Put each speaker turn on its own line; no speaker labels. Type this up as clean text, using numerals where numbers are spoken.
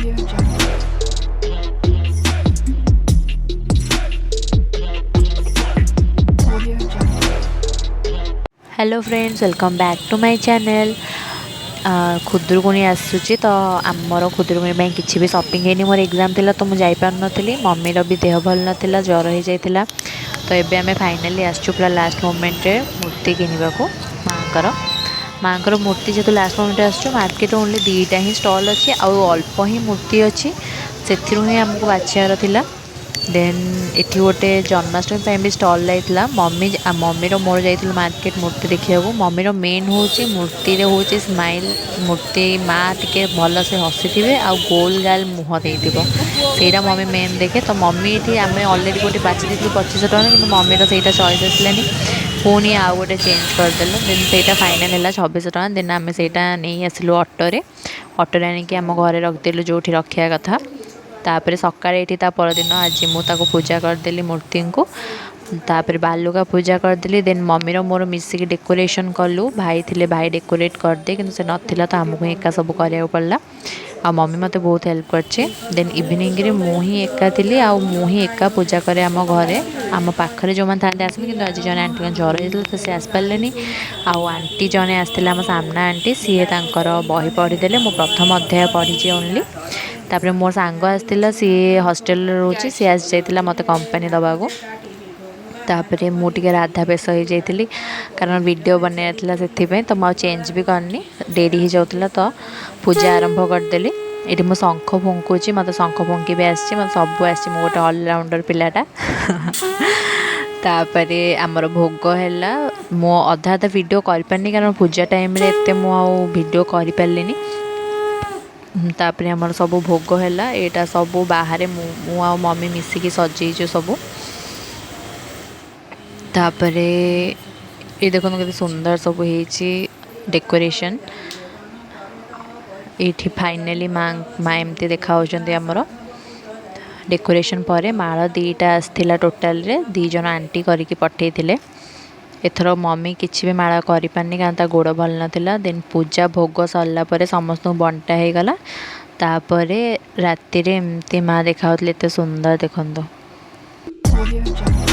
Audio Jungle. Audio Jungle.
Hello friends welcome back to my channel. Khudurukuni आसूची तो आमर खुदुरकुणी में किसी भी शॉपिंग है मोर एग्जाम थिला तो मुझे जापार नी मम्मीर भी देह भल नाला ज्वर हो जाता तो ये आम फाइनाली आसचु पूरा लास्ट मोमेंट रे मूर्ति किनिबा को माँकर मूर्ति जेहतु लास्ट मोमेंट आसचु मार्केट ओनली दुईटा ही स्टॉल अच्छी आउ अल्प ही मूर्ति अच्छी से ही आमको बाछार थिला। देन एठी गोटे जन्माष्टमी भी स्टल लाइला मम्मीर मोर जाइलु मार्केट मूर्ति देखा मम्मीर मेन हूँ मूर्ति हूँ स्माइल मूर्ति माँ टे भल से हसी थे आ गोल गाल मुह देटा मम्मी मेन देखे तो मम्मी ये आम अलरेडी गोटे बाची दी 2500 टଙ୍କା कि मम्मीर से चॉइस आसलानी पुणी आउ गोटे चेंज करदेलु देन से फाइनाल है 2600 ଟଙ୍କା। देन आम से नहीं आसलु अटोरे आनिकी आम घरे रखिदेलु जो रखा कथा तापर सकाଳେ ଏଠି ତା ପରଦିନ ଆଜି ମୁଁ ତାକୁ ପୂଜା କରିଦେଲି ମୂର୍ତ୍ତିଙ୍କୁ तापर बालुका पूजा करदेली देन मम्मीर मोर मिसिक डेकोरेशन कलु भाई थे भाई डेकोरेट करदे कि से नाला तो आमको एका सब कराया पड़ा आ मम्मी मत बहुत हेल्प करछे। देन इवनिंग रे मु ही एका थी आ मु ही एका पूजा करे आम घरे आम पाखे जो मैंने था आसने कि आज जन आंटी ज्वर होता तो सी आसपारे आउ आंटी जड़े आसते आम सामना आंटी सी बही पढ़ीदे मु प्रथम अध्याय पढ़ी ओनली तापर मोर सांग आसला सी हस्टेल रोचे सी आसी जाइला मत कंपनी दबाको तापर मुझे राधा बेस हो जाती कारण वीडियो बनना से तो मुझे चेंज भी करनी डेरी हो जाता तो पूजा आरंभ करदेली। ये मुझे शंख फुंकुची मत शंख फुंकी भी आसी मत सब आसी गोटे अलराउंडर पिलाटा तापर आमर भोग है मो अधा अधा वीडियो कर पारनी कारण पूजा टाइम रे एते मु वीडियो कर पारलिनी तापर आमर सब भोग है यहाँ सब बाहर मु मम्मी मिसिकी सजेचु सबू तापर ये देखो केते सुंदर सब होती डेकोरेशन ये फाइनाली माँ एमती देखा आमर डेकोरेशन पर माल दीटा आसला टोटाल रे दी जन आंटी करके पठे एथर मम्मी किसी भी माला कर पारनी कारण गोड़ भल नाला। देन पूजा भोग सरला समस्त बंटा हो गला तापर राति एमती माँ देखा सुंदर देखो।
Audio Jungle.